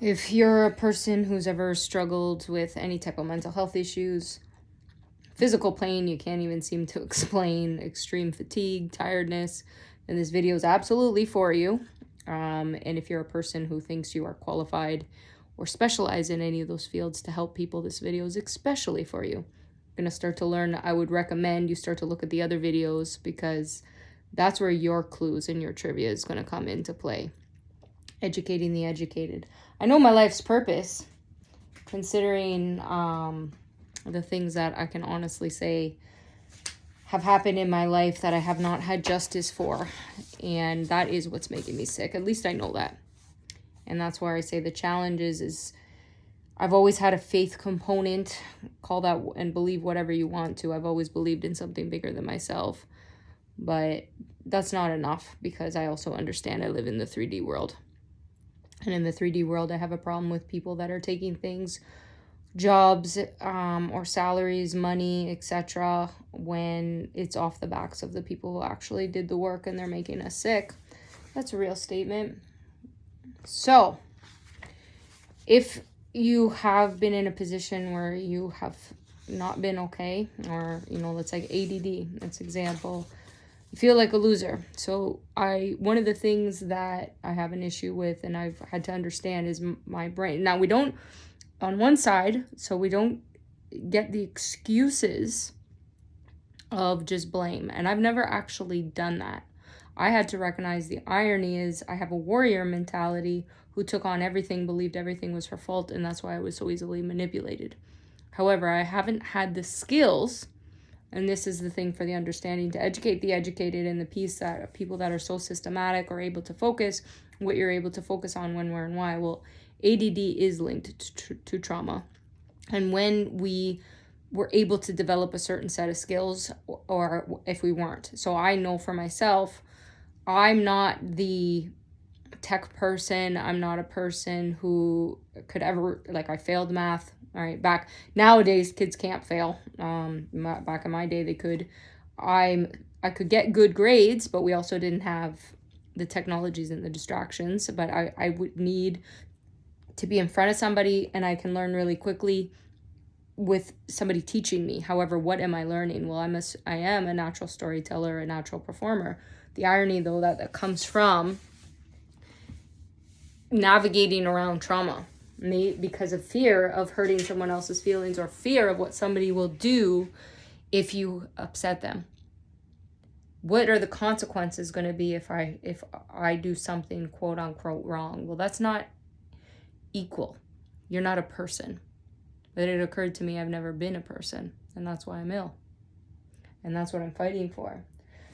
If you're a person who's ever struggled with any type of mental health issues, physical pain you can't even seem to explain, extreme fatigue, tiredness, then this video is absolutely for you. And if you're a person who thinks you are qualified or specialize in any of those fields to help people, this video is especially for you. You're going to start to learn. I would recommend you start to look at the other videos, because that's where your clues and your trivia is going to come into play. Educating the educated. I know my life's purpose, considering the things that I can honestly say have happened in my life that I have not had justice for. And that is what's making me sick. At least I know that. And that's why I say the challenge is I've always had a faith component. Call that and believe whatever you want to. I've always believed in something bigger than myself. But that's not enough, because I also understand I live in the 3D world. And in the 3D world, I have a problem with people that are taking things, jobs, or salaries, money, etc., when it's off the backs of the people who actually did the work and they're making us sick. That's a real statement. So, if you have been in a position where you have not been okay, or, let's like ADD, that's example, you feel like a loser. So one of the things that I have an issue with and I've had to understand is my brain. Now we don't, on one side, so we don't get the excuses of just blame. And I've never actually done that. I had to recognize the irony is I have a warrior mentality who took on everything, believed everything was her fault, and that's why I was so easily manipulated. However, I haven't had the skills, and this is the thing for the understanding, to educate the educated, in the piece that people that are so systematic are able to focus, what you're able to focus on, when, where, and why. Well, ADD is linked to trauma. And when we were able to develop a certain set of skills, or if we weren't. So I know for myself, I'm not the tech person. I'm not a person who could ever, I failed math. All right, back nowadays, kids can't fail. Back in my day, they could. I could get good grades, but we also didn't have the technologies and the distractions. But I would need to be in front of somebody, and I can learn really quickly with somebody teaching me. However, what am I learning? Well, I am a natural storyteller, a natural performer. The irony, though, that comes from navigating around trauma, because of fear of hurting someone else's feelings, or fear of what somebody will do if you upset them. What are the consequences going to be if I do something quote unquote wrong? Well, that's not equal. You're not a person. But it occurred to me I've never been a person, and that's why I'm ill. And that's what I'm fighting for.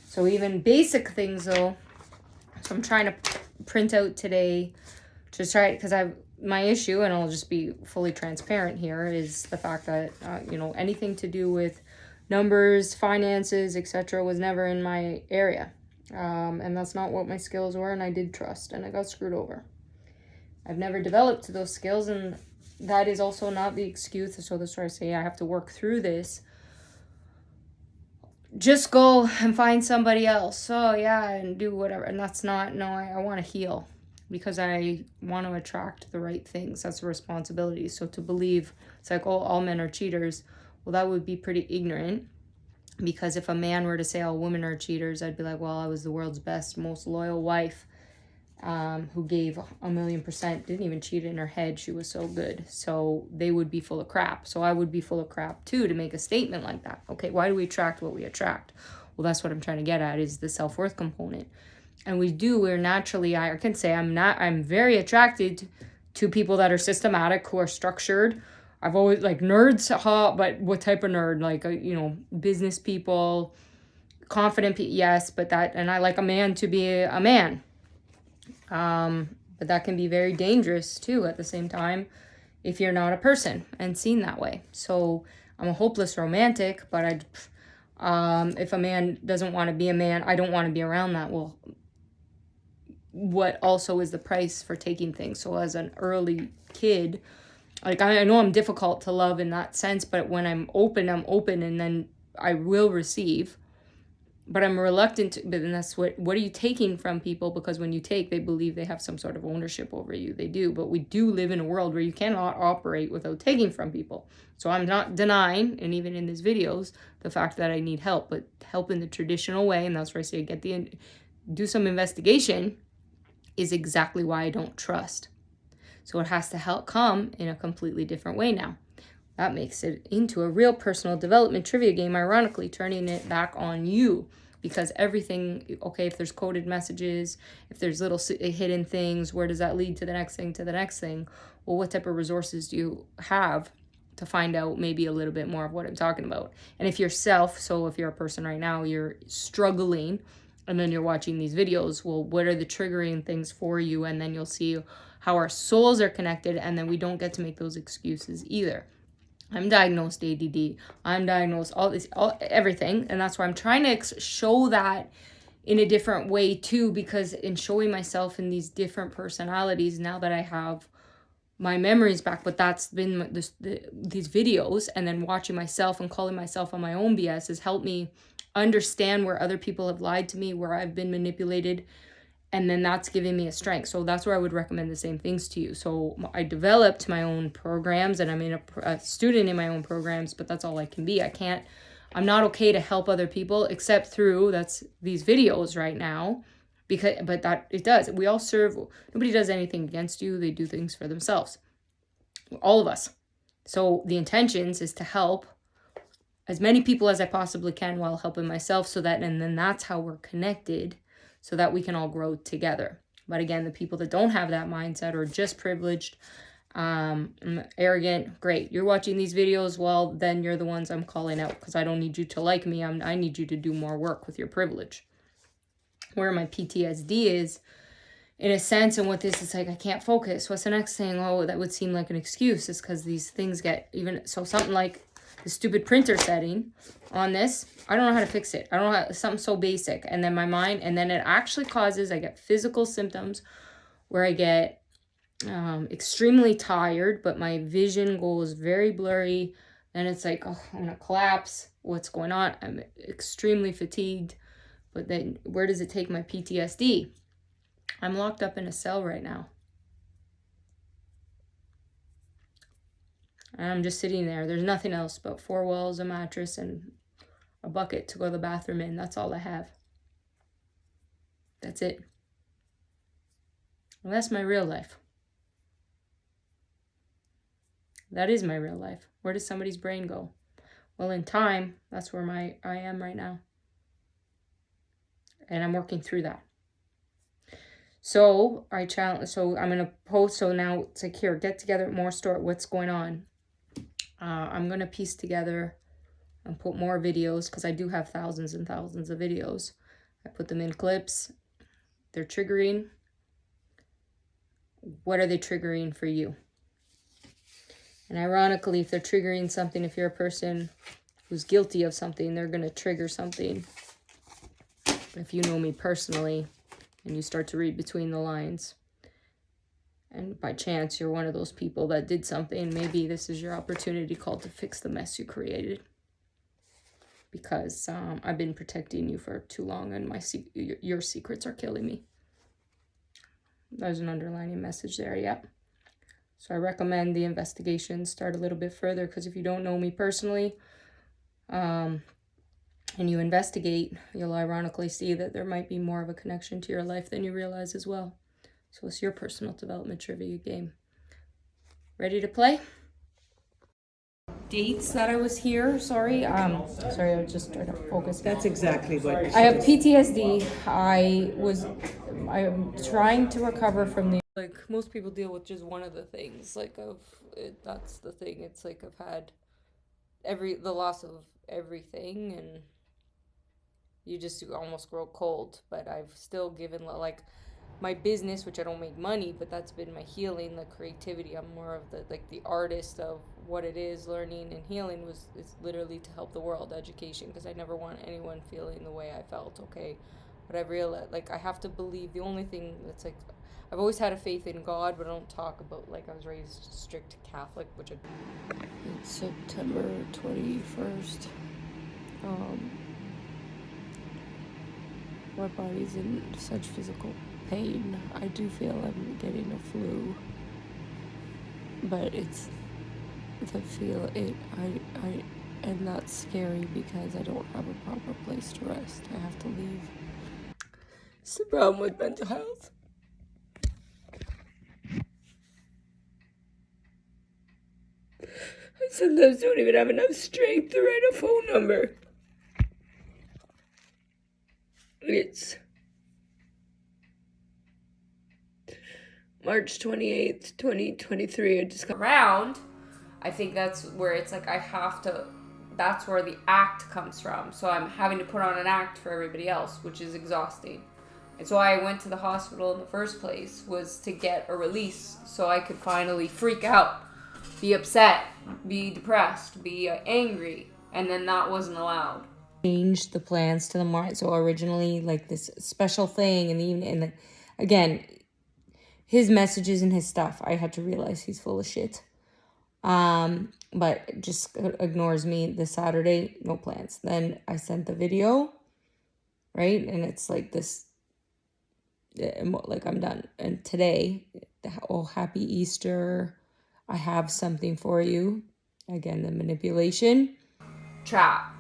So even basic things, though, so I'm trying to print out today, just try, because my issue, and I'll just be fully transparent here, is the fact that, anything to do with numbers, finances, etc. was never in my area. And that's not what my skills were, and I did trust, and I got screwed over. I've never developed those skills, and that is also not the excuse. So that's why I say I have to work through this. Just go and find somebody else. Oh, yeah, and do whatever. And that's not, no, I want to heal, because I want to attract the right things. That's a responsibility. So to believe it's like, oh, all men are cheaters, well, that would be pretty ignorant, because if a man were to say all women are cheaters, I'd be like, well, I was the world's best, most loyal wife, who gave 1,000,000%, didn't even cheat in her head. She was so good. So they would be full of crap. So I would be full of crap too, to make a statement like that. Okay, why do we attract what we attract? Well, that's what I'm trying to get at, is the self-worth component. And we're naturally, I can say I'm very attracted to people that are systematic, who are structured. I've always, nerds, but what type of nerd? Business people, confident people, yes, and I like a man to be a man. But that can be very dangerous too at the same time, if you're not a person and seen that way. So I'm a hopeless romantic, but if a man doesn't want to be a man, I don't want to be around that. Well, what also is the price for taking things? So as an early kid, I know I'm difficult to love in that sense, but when I'm open, and then I will receive. but I'm reluctant to, but then that's what are you taking from people? Because when you take, they believe they have some sort of ownership over you. They do, but we do live in a world where you cannot operate without taking from people. So I'm not denying, and even in these videos, the fact that I need help, but help in the traditional way, and that's where I say do some investigation, is exactly why I don't trust. So it has to help come in a completely different way now. That makes it into a real personal development trivia game, ironically, turning it back on you. Because everything, okay, if there's coded messages, if there's little hidden things, where does that lead to the next thing, to the next thing? Well, what type of resources do you have to find out maybe a little bit more of what I'm talking about? And if so if you're a person right now, you're struggling, and then you're watching these videos, well, what are the triggering things for you? And then you'll see how our souls are connected, and then we don't get to make those excuses either. I'm diagnosed ADD. I'm diagnosed everything. And that's why I'm trying to show that in a different way too, because in showing myself in these different personalities, now that I have my memories back, but that's been these videos, and then watching myself and calling myself on my own BS has helped me understand where other people have lied to me, where I've been manipulated, and then that's giving me a strength. So that's where I would recommend the same things to you. So I developed my own programs, and I'm a student in my own programs, but that's all I can be. I'm not okay to help other people except through these videos right now, but that it does. We all serve. Nobody does anything against you. They do things for themselves. All of us. So the intentions is to help as many people as I possibly can while helping myself, and then that's how we're connected, so that we can all grow together. But again, the people that don't have that mindset or just privileged, arrogant, great. You're watching these videos, well, then you're the ones I'm calling out, because I don't need you to like me. I need you to do more work with your privilege. Where my PTSD is, in a sense, and what this is like, I can't focus. What's the next thing? Oh, that would seem like an excuse, is because these things get even, so something like the stupid printer setting on this, I don't know how to fix it. I don't know something so basic. And then my mind, and then it actually I get physical symptoms where I get extremely tired, but my vision goes very blurry. And it's like, oh, I'm going to collapse. What's going on? I'm extremely fatigued. But then where does it take my PTSD? I'm locked up in a cell right now. And I'm just sitting there. There's nothing else but 4 walls, a mattress, and a bucket to go to the bathroom in. That's all I have. That's it. And that's my real life. That is my real life. Where does somebody's brain go? Well, in time, that's where I am right now. And I'm working through that. So I'm gonna post. So now it's like, here, get together more story. What's going on? I'm gonna piece together and put more videos, because I do have thousands and thousands of videos. I put them in clips. They're triggering. What are they triggering for you? And ironically, if they're triggering something, if you're a person who's guilty of something, they're gonna trigger something. If you know me personally, and you start to read between the lines, and by chance you're one of those people that did something, maybe this is your opportunity called to fix the mess you created. Because I've been protecting you for too long, and your secrets are killing me. There's an underlining message there, yep. So I recommend the investigation start a little bit further, because if you don't know me personally, and you investigate, you'll ironically see that there might be more of a connection to your life than you realize as well. So it's your personal development trivia game. Ready to play? Dates that I was here, sorry, I was just trying to focus. That's exactly what. I have PTSD. I'm trying to recover from like, most people deal with just one of the things, that's the thing. It's like I've had the loss of everything, and you just almost grow cold. But I've still given, like, my business, which I don't make money, but that's been my healing, the creativity. I'm more of the artist of what it is. Learning and healing is literally to help the world, education, because I never want anyone feeling the way I felt, okay? But I've realized, I have to believe. The only thing that's I've always had a faith in God, but I don't talk about, I was raised strict Catholic, which it's September 21st. My body's in such physical pain. I do feel I'm getting a flu, but it's the feel it I and that's scary because I don't have a proper place to rest. I have to leave. It's the problem with mental health. I sometimes don't even have enough strength to write a phone number. It's March 28th, 2023. I just got around. I think that's where it's like I have to, that's where the act comes from. So I'm having to put on an act for everybody else, which is exhausting. And so I went to the hospital in the first place was to get a release so I could finally freak out, be upset, be depressed, be angry. And then that wasn't allowed. Changed the plans to the morning. So originally, like this special thing in the evening. And again, his messages and his stuff, I had to realize he's full of shit. But just ignores me this Saturday, no plans. Then I sent the video, right? And it's like this, like I'm done. And today, oh, happy Easter. I have something for you. Again, the manipulation. Trap.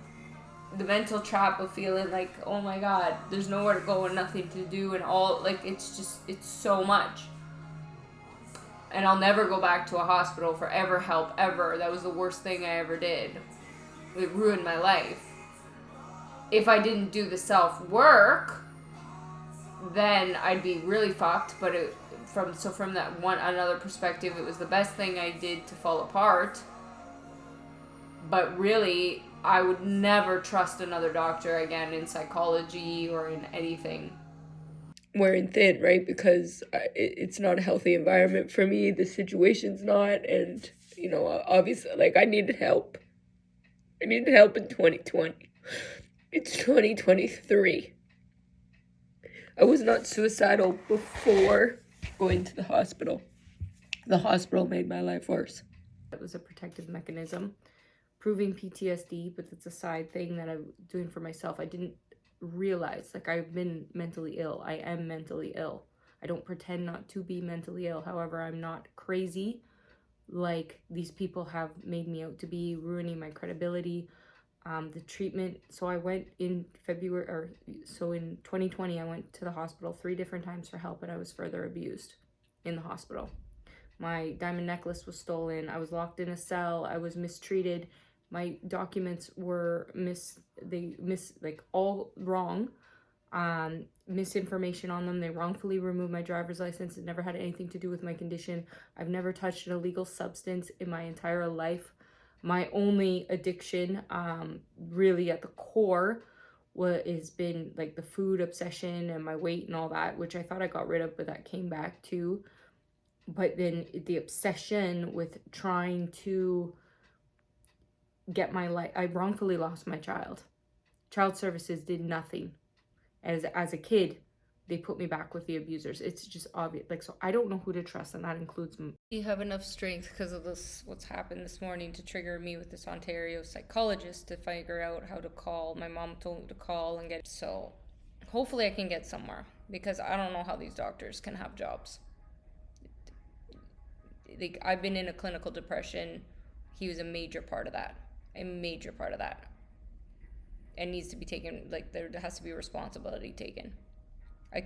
The mental trap of feeling like, oh my God, there's nowhere to go and nothing to do and all, like, it's so much. And I'll never go back to a hospital for ever help, ever. That was the worst thing I ever did. It ruined my life. If I didn't do the self-work, then I'd be really fucked. But from that one another perspective, it was the best thing I did to fall apart. But really, I would never trust another doctor again in psychology or in anything. Wearing thin, right? Because it's not a healthy environment for me. The situation's not. And, you know, obviously, like, I needed help. I needed help in 2020. It's 2023. I was not suicidal before going to the hospital. The hospital made my life worse. It was a protective mechanism. Proving PTSD, but it's a side thing that I'm doing for myself. I didn't realize, like, I've been mentally ill. I am mentally ill. I don't pretend not to be mentally ill. However, I'm not crazy like these people have made me out to be, ruining my credibility. The treatment, so I went in in 2020, I went to the hospital 3 different times for help, and I was further abused in the hospital. My diamond necklace was stolen. I was locked in a cell. I was mistreated. My documents were all wrong. Misinformation on them. They wrongfully removed my driver's license. It never had anything to do with my condition. I've never touched an illegal substance in my entire life. My only addiction, really at the core, has been like the food obsession and my weight and all that, which I thought I got rid of, but that came back too. But then the obsession with trying to get my life, I wrongfully lost my child. Child services did nothing. As a kid, they put me back with the abusers. It's just obvious. Like, so I don't know who to trust, and that includes me. You have enough strength because of this, what's happened this morning, to trigger me with this Ontario psychologist to figure out how to call. My mom told me to call and get, so hopefully I can get somewhere, because I don't know how these doctors can have jobs. Like, I've been in a clinical depression. He was a major part of that. And needs to be taken, like, there has to be responsibility taken. I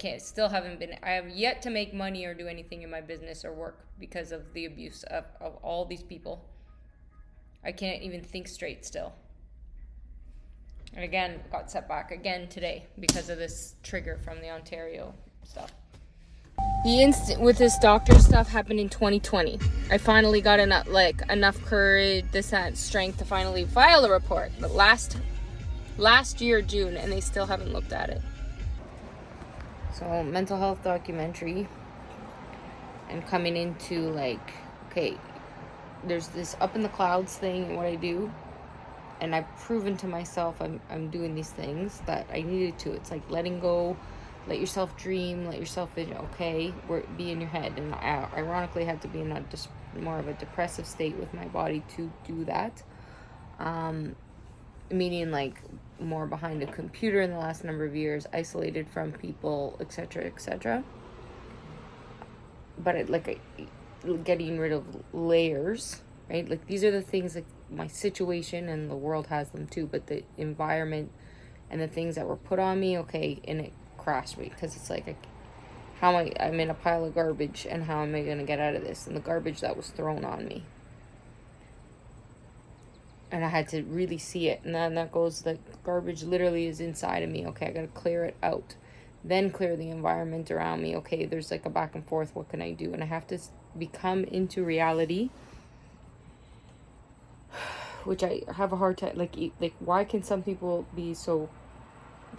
have yet to make money or do anything in my business or work because of the abuse of all these people. I can't even think straight still. And again, got set back again today because of this trigger from the Ontario stuff. The instant with this doctor stuff happened in 2020. I finally got enough courage, strength to finally file a report. But last year, June, and they still haven't looked at it. So, mental health documentary, and coming into like, okay, there's this up in the clouds thing in what I do, and I've proven to myself I'm doing these things that I needed to. It's like letting go, let yourself dream, let yourself vision. Okay, be in your head, and I ironically had to be in more of a depressive state with my body to do that. meaning like more behind a computer in the last number of years, isolated from people, etc., etc. But getting rid of layers, right? Like these are the things, like my situation, and the world has them too, but the environment and the things that were put on me, okay, and it crashed me, because it's like, I'm in a pile of garbage, and how am I going to get out of this? And the garbage that was thrown on me. And I had to really see it. And then that goes, the garbage literally is inside of me. Okay, I got to clear it out. Then clear the environment around me. Okay, there's like a back and forth. What can I do? And I have to become into reality, which I have a hard time, like why can some people be so,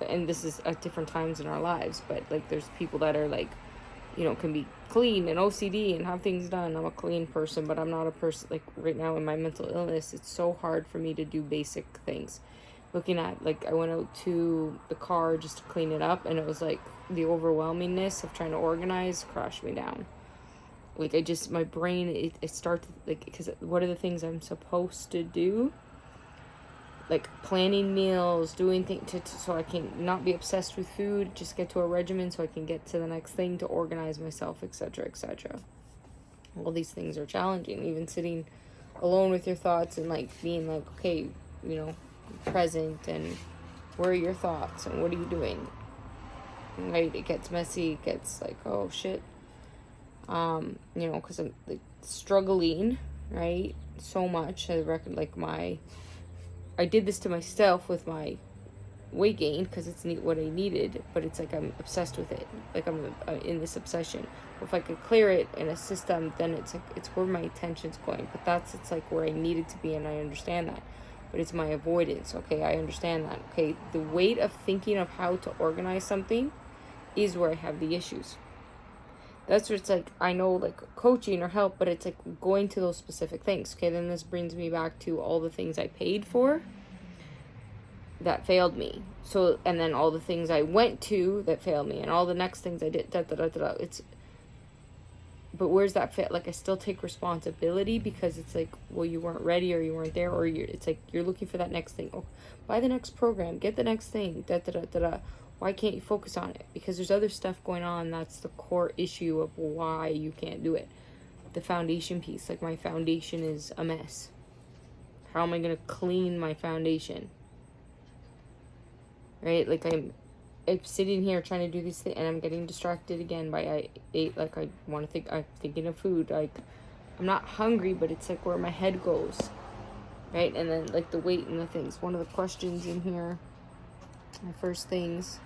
and this is at different times in our lives, but like there's people that are like, can be clean and OCD and have things done. I'm a clean person, but I'm not a person, like right now in my mental illness, it's so hard for me to do basic things. Looking at, like, I went out to the car just to clean it up, and it was like the overwhelmingness of trying to organize crashed me down. Like, my brain, it starts, like, because what are the things I'm supposed to do? Like, planning meals, doing things so I can not be obsessed with food, just get to a regimen so I can get to the next thing, to organize myself, etc., etc. All these things are challenging. Even sitting alone with your thoughts and, like, being like, okay, present, and where are your thoughts, and what are you doing? Right? It gets messy. It gets like, oh, shit. Because I'm, like, struggling, right, so much. I reckon, like, I did this to myself with my weight gain, because it's what I needed, but it's like I'm obsessed with it. Like, I'm in this obsession. If I could clear it in a system, then it's like, it's where my attention's going. But it's like where I needed to be, and I understand that. But it's my avoidance. Okay, I understand that. Okay, the weight of thinking of how to organize something is where I have the issues. That's where it's like, I know, like, coaching or help, but it's like going to those specific things. Okay, then this brings me back to all the things I paid for that failed me. So, and then all the things I went to that failed me, and all the next things I did, but where's that fit? Like, I still take responsibility, because it's like, well, you weren't ready, or you weren't there, or it's like, you're looking for that next thing. Oh, buy the next program, get the next thing, Why can't you focus on it? Because there's other stuff going on. That's the core issue of why you can't do it. The foundation piece. Like, my foundation is a mess. How am I going to clean my foundation? Right? Like, I'm sitting here trying to do these things, and I'm getting distracted again by I'm thinking of food. Like, I'm not hungry, but it's like where my head goes. Right? And then, like, the weight and the things. One of the questions in here, my first things,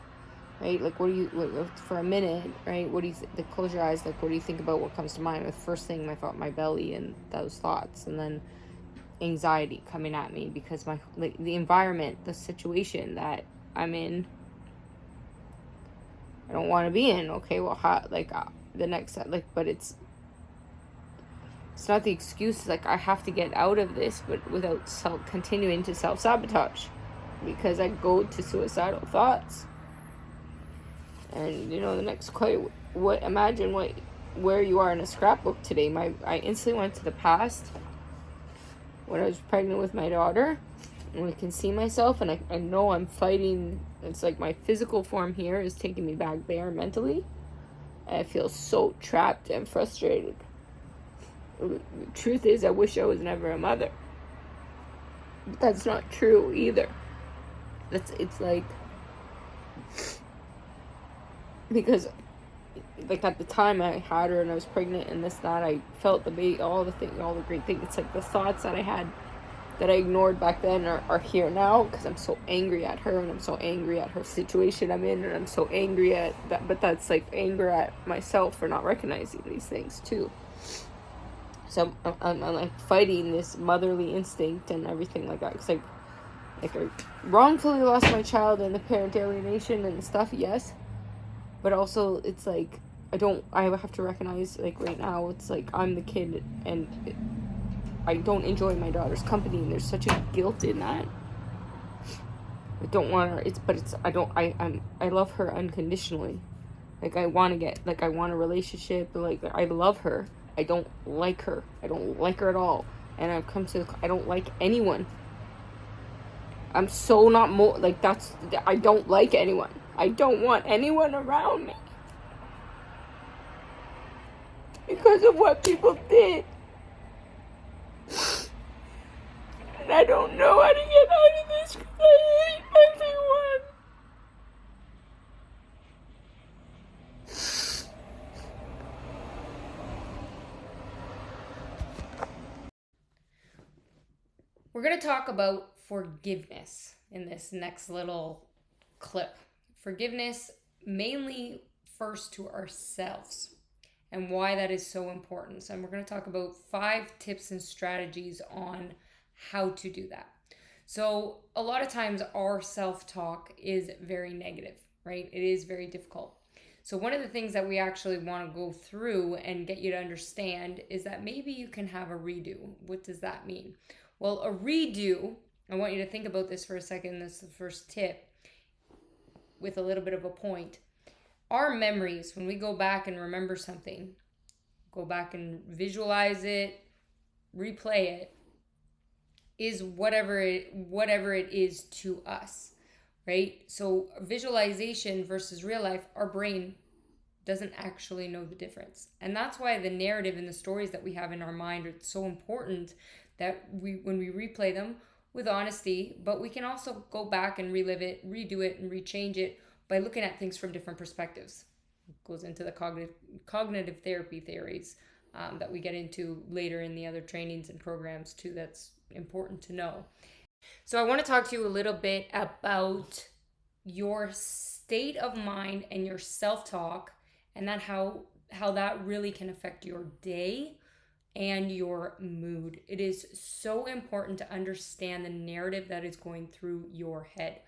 right? Like, for a minute, right? What do you like, close your eyes. Like, what do you think about? What comes to mind? The first thing, my belly and those thoughts, and then anxiety coming at me, because the environment, the situation that I'm in, I don't want to be in. Okay, well, the next, like, but it's not the excuse. Like, I have to get out of this, but without continuing to self-sabotage, because I go to suicidal thoughts. And, the next quote, imagine where you are in a scrapbook today. I instantly went to the past, when I was pregnant with my daughter, and I can see myself, and I know I'm fighting. It's like my physical form here is taking me back there mentally, and I feel so trapped and frustrated. The truth is, I wish I was never a mother. But that's not true either. It's like, because, like, at the time I had her and I was pregnant and this, that, I felt the baby, all the great things. It's like the thoughts that I had that I ignored back then are here now, because I'm so angry at her, and I'm so angry at her situation I'm in, and I'm so angry at that. But that's like anger at myself for not recognizing these things too. So I'm like fighting this motherly instinct and everything like that, because I wrongfully lost my child and the parent alienation and stuff, yes, but also it's like I have to recognize, like, right now, it's like I'm the kid, and I don't enjoy my daughter's company, and there's such a guilt in that. I don't want her. I love her unconditionally. Like, I want a relationship. Like, I love her. I don't like her. I don't like her at all. And I've come to, I don't like anyone. I'm so not more, like, I don't like anyone. I don't want anyone around me because of what people did. And I don't know how to get out of this because I hate everyone. We're going to talk about forgiveness in this next little clip. Forgiveness mainly first to ourselves and why that is so important. So, we're going to talk about 5 tips and strategies on how to do that. So, a lot of times our self-talk is very negative, right? It is very difficult. So, one of the things that we actually want to go through and get you to understand is that maybe you can have a redo. What does that mean? Well, a redo, I want you to think about this for a second. This is the first tip with a little bit of a point. Our memories, when we go back and remember something, go back and visualize it, replay it, is whatever it is to us, right? So visualization versus real life, our brain doesn't actually know the difference. And that's why the narrative and the stories that we have in our mind are so important, that when we replay them with honesty, but we can also go back and relive it, redo it, and rechange it by looking at things from different perspectives. It goes into the cognitive therapy theories that we get into later in the other trainings and programs too. That's important to know. So I want to talk to you a little bit about your state of mind and your self-talk, and that how that really can affect your day and your mood. It is so important to understand the narrative that is going through your head.